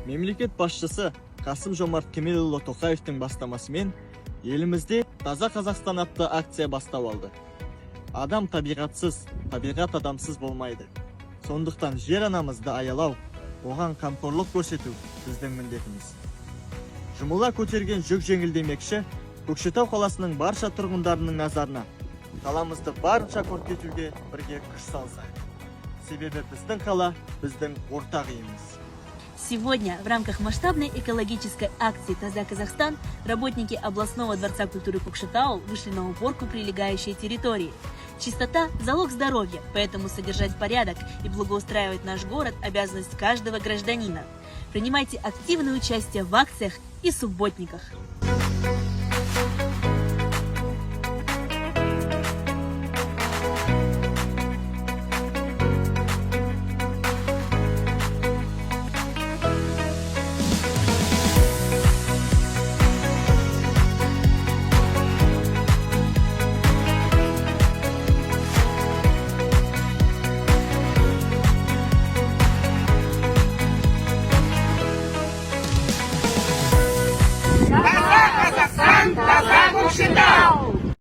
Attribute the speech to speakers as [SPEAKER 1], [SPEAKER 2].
[SPEAKER 1] Мемлекет басшысы Қасым-Жомарт Кемелұлы Тоқаевтың бастамасымен елімізде Таза Қазақстан атты акция бастау алды. Адам табиғатсыз, табиғат адамсыз болмайды. Сондықтан жер анамызды аялау, оған қамқорлық көрсету біздің міндетіміз. Жұмыла көтерген жүк жеңілдемекші Көкшетау қаласының барша тұрғындарының назарына қаламызды барынша көркейтуге бірге күш салсақ. Себебі біздің қала біздің ортақ үйіміз.
[SPEAKER 2] Сегодня в рамках масштабной экологической акции «Таза Казахстан» работники областного дворца культуры Кокшетау вышли на уборку прилегающей территории. Чистота – залог здоровья, поэтому содержать порядок и благоустраивать наш город – обязанность каждого гражданина. Принимайте активное участие в акциях и субботниках.